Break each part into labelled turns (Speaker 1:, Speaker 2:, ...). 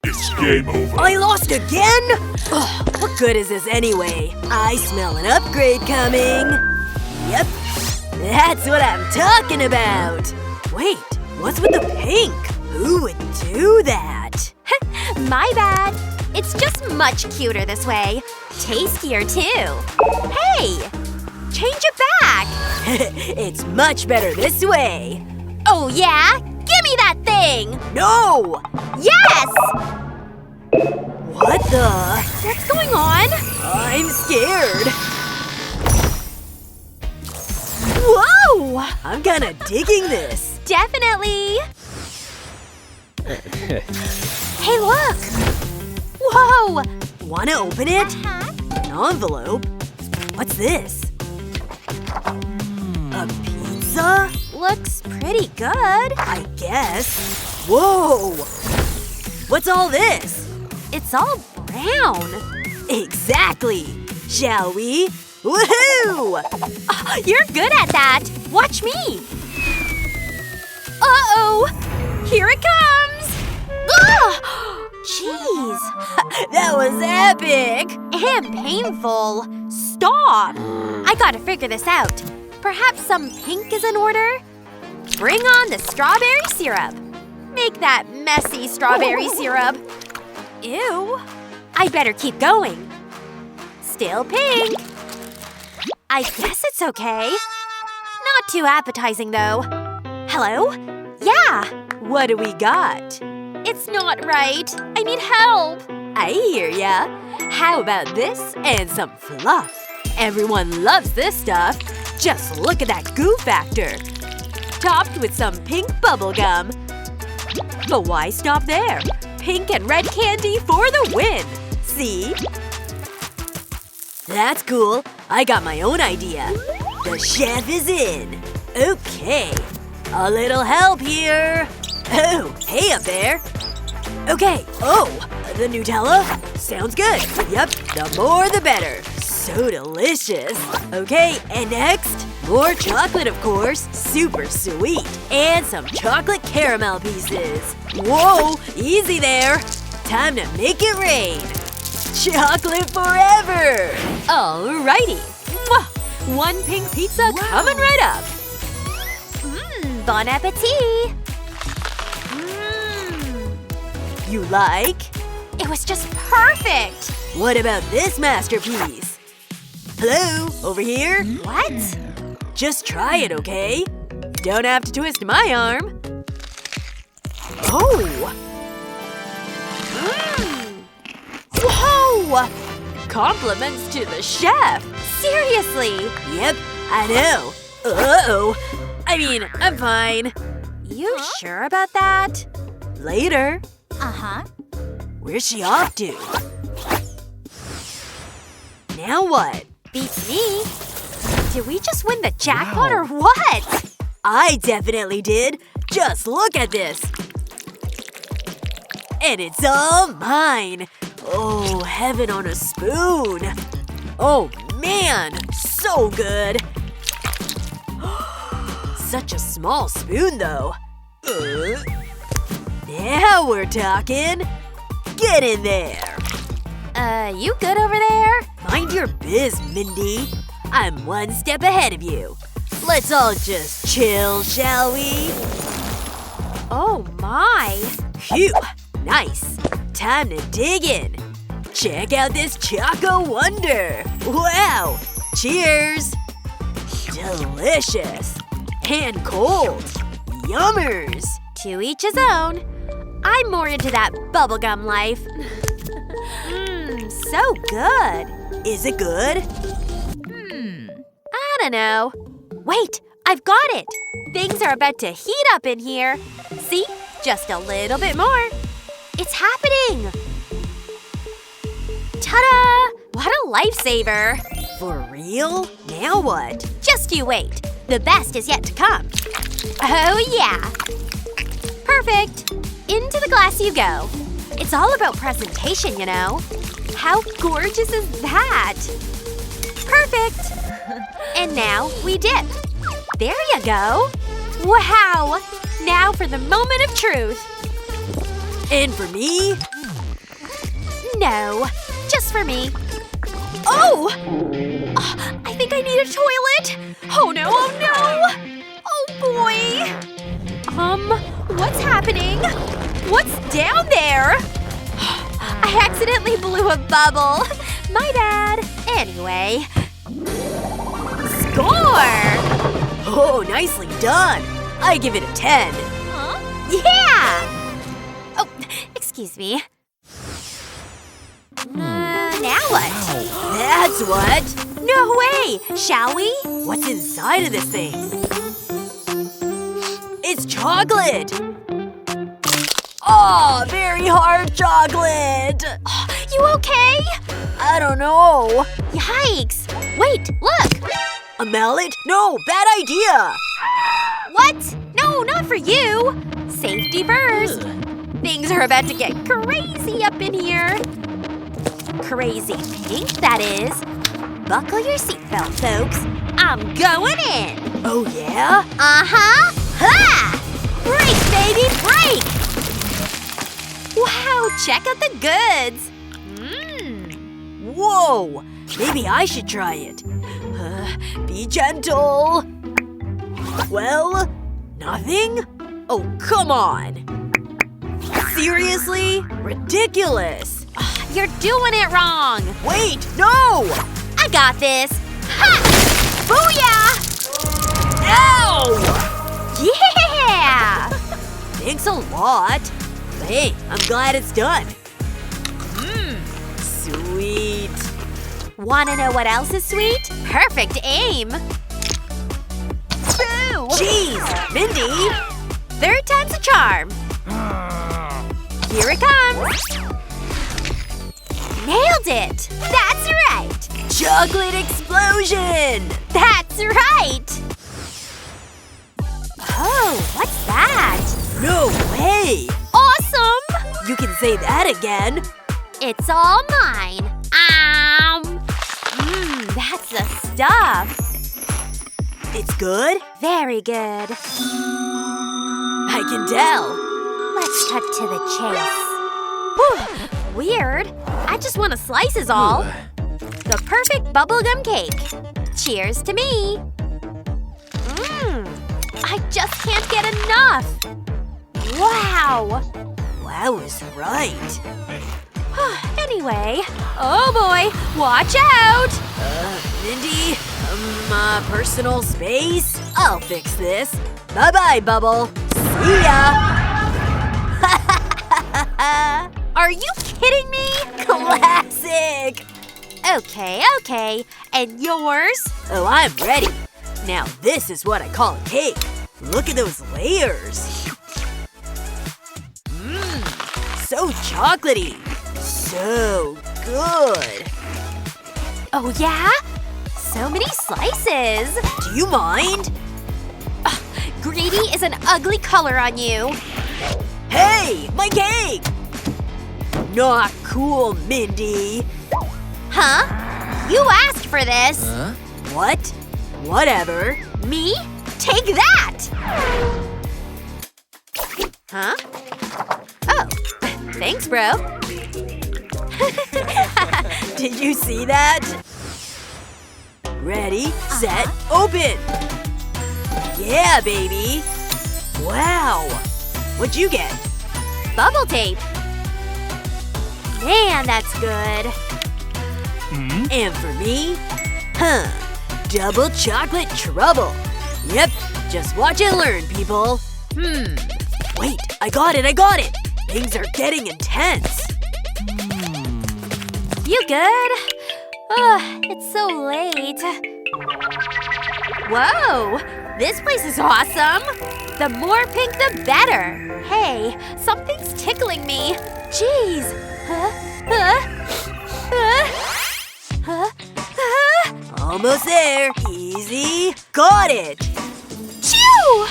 Speaker 1: It's game over.
Speaker 2: I lost again? Ugh, what good is this anyway? I smell an upgrade coming. Yep, that's what I'm talking about. Wait, what's with the pink? Who would do that?
Speaker 3: My bad. It's just much cuter this way. Tastier, too. Hey! Change it back!
Speaker 2: It's much better this way.
Speaker 3: Oh, yeah? Give me that thing!
Speaker 2: No!
Speaker 3: Yes!
Speaker 2: What the?
Speaker 3: What's going on?
Speaker 2: I'm scared.
Speaker 3: Whoa!
Speaker 2: I'm kinda digging this.
Speaker 3: Definitely! Hey, look! Whoa!
Speaker 2: Wanna open it? An envelope? What's this? A pizza?
Speaker 3: Looks pretty good.
Speaker 2: I guess. Whoa! What's all this?
Speaker 3: It's all brown.
Speaker 2: Exactly! Shall we? Woohoo!
Speaker 3: You're good at that. Watch me. Uh-oh! Here it comes! Ah! Jeez.
Speaker 2: That was epic!
Speaker 3: And painful. Stop! I gotta figure this out. Perhaps some pink is in order? Bring on the strawberry syrup. Make that messy strawberry syrup. Ew. I better keep going. Still pink. I guess it's okay. Not too appetizing, though. Hello? Yeah.
Speaker 2: What do we got?
Speaker 3: It's not right. I need help.
Speaker 2: I hear ya. How about this and some fluff? Everyone loves this stuff. Just look at that goo factor. Topped with some pink bubblegum. But why stop there? Pink and red candy for the win! See? That's cool. I got my own idea. The chef is in. Okay. A little help here. Oh, hey up there. Okay. Oh, the Nutella? Sounds good. Yep, the more the better. So delicious. Okay, and next? More chocolate, of course. Super sweet. And some chocolate caramel pieces. Whoa, easy there. Time to make it rain. Chocolate forever! Alrighty. Mwah! One pink pizza coming right up.
Speaker 3: Bon appetit!
Speaker 2: You like?
Speaker 3: It was just perfect!
Speaker 2: What about this masterpiece? Hello? Over here?
Speaker 3: What?
Speaker 2: Just try it, okay? Don't have to twist my arm. Oh! Whoa! Compliments to the chef!
Speaker 3: Seriously?
Speaker 2: Yep, I know. Uh-oh. I mean, I'm fine.
Speaker 3: You sure about that?
Speaker 2: Later.
Speaker 3: Uh-huh.
Speaker 2: Where's she off to? Now what?
Speaker 3: Beats me. Did we just win the jackpot or what?
Speaker 2: I definitely did. Just look at this. And it's all mine. Oh, heaven on a spoon. Oh, man. So good. Such a small spoon, though. Now we're talking. Get in there.
Speaker 3: You good over there?
Speaker 2: Mind your biz, Mindy. I'm one step ahead of you. Let's all just chill, shall we?
Speaker 3: Oh my.
Speaker 2: Phew. Nice. Time to dig in. Check out this Choco Wonder. Wow. Cheers. Delicious. And cold. Yummers.
Speaker 3: To each his own. I'm more into that bubblegum life. So good.
Speaker 2: Is it good?
Speaker 3: I don't know. Wait, I've got it. Things are about to heat up in here. See? Just a little bit more. It's happening! Ta-da! What a lifesaver!
Speaker 2: For real? Now what?
Speaker 3: Just you wait. The best is yet to come. Oh yeah! Perfect! Into the glass you go. It's all about presentation, you know. How gorgeous is that? Perfect! And now we dip. There you go. Wow! Now for the moment of truth.
Speaker 2: And for me?
Speaker 3: No, just for me. Oh! I think I need a toilet. Oh no, oh no! Oh boy! What's happening? What's down there? I accidentally blew a bubble. My bad. Anyway. Score!
Speaker 2: Oh, nicely done. I give it a 10.
Speaker 3: Huh? Yeah! Oh, excuse me. Now what?
Speaker 2: That's what.
Speaker 3: No way! Shall we?
Speaker 2: What's inside of this thing? It's chocolate. Oh, very hard chocolate.
Speaker 3: You okay?
Speaker 2: I don't know.
Speaker 3: Yikes! Wait, look!
Speaker 2: A mallet? No, bad idea.
Speaker 3: What? No, not for you! Safety first! Things are about to get crazy up in here. Crazy pink, that is. Buckle your seatbelt, folks. I'm going in!
Speaker 2: Oh, yeah?
Speaker 3: Uh-huh! Ha! Break, baby, break! Wow, check out the goods!
Speaker 2: Whoa! Maybe I should try it. Be gentle. Well, nothing? Oh, come on. Seriously? Ridiculous.
Speaker 3: You're doing it wrong!
Speaker 2: Wait, no!
Speaker 3: I got this! Ha! Booyah!
Speaker 2: Ow!
Speaker 3: Yeah!
Speaker 2: Thanks a lot. Hey, I'm glad it's done. Sweet.
Speaker 3: Wanna know what else is sweet? Perfect aim! Boo!
Speaker 2: Jeez, Mindy!
Speaker 3: Third time's a charm. Here it comes! Nailed it! That's right!
Speaker 2: Chocolate explosion!
Speaker 3: That's right! Oh, what's that?
Speaker 2: No way!
Speaker 3: Awesome!
Speaker 2: You can say that again.
Speaker 3: It's all mine. That's the stuff.
Speaker 2: It's good?
Speaker 3: Very good.
Speaker 2: I can tell.
Speaker 3: Let's cut to the chase. Whew, weird. I just want a slice is all. The perfect bubblegum cake. Cheers to me. I just can't get enough. Wow.
Speaker 2: Wow was right.
Speaker 3: Anyway, oh boy, watch out!
Speaker 2: Mindy, personal space? I'll fix this. Bye-bye, Bubble. See ya!
Speaker 3: Are you kidding me?
Speaker 2: Classic!
Speaker 3: Okay. And yours?
Speaker 2: Oh, I'm ready. Now this is what I call a cake. Look at those layers. So chocolatey. So good.
Speaker 3: Oh yeah? So many slices.
Speaker 2: Do you mind?
Speaker 3: Greedy is an ugly color on you.
Speaker 2: Hey, my cake! Not cool, Mindy.
Speaker 3: Huh? You asked for this.
Speaker 2: What? Whatever.
Speaker 3: Me? Take that! Huh? Oh, thanks, bro.
Speaker 2: Did you see that? Ready, set, open! Yeah, baby! Wow! What'd you get?
Speaker 3: Bubble tape. Man, that's good.
Speaker 2: And for me? Double chocolate trouble. Yep, just watch and learn, people. Wait, I got it! Things are getting intense.
Speaker 3: You good? It's so late. Whoa! This place is awesome! The more pink, the better! Hey, something's tickling me. Jeez!
Speaker 2: Almost there. Easy. Got it.
Speaker 3: Chew!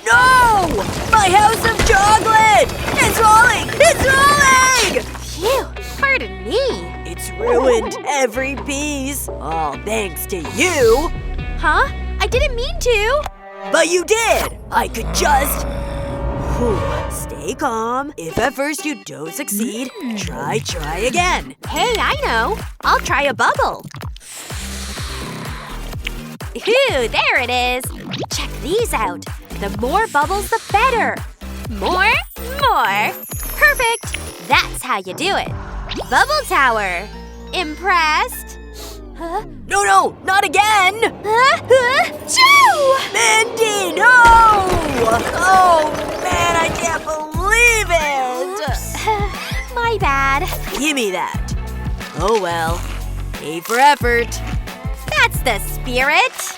Speaker 2: No! My house of chocolate! It's rolling!
Speaker 3: Phew, pardon me.
Speaker 2: It's ruined every piece. All thanks to you.
Speaker 3: Huh? I didn't mean to.
Speaker 2: But you did! I could just… stay stay calm. If at first you don't succeed, try again.
Speaker 3: Hey, I know. I'll try a bubble. Ooh, there it is. Check these out. The more bubbles, the better. More. Perfect. That's how you do it. Bubble tower. Impressed? Huh?
Speaker 2: No, not again!
Speaker 3: Choo!
Speaker 2: Mindy, no! Oh, man, I can't believe it!
Speaker 3: My bad.
Speaker 2: Give me that. Oh well. A for effort.
Speaker 3: That's the spirit.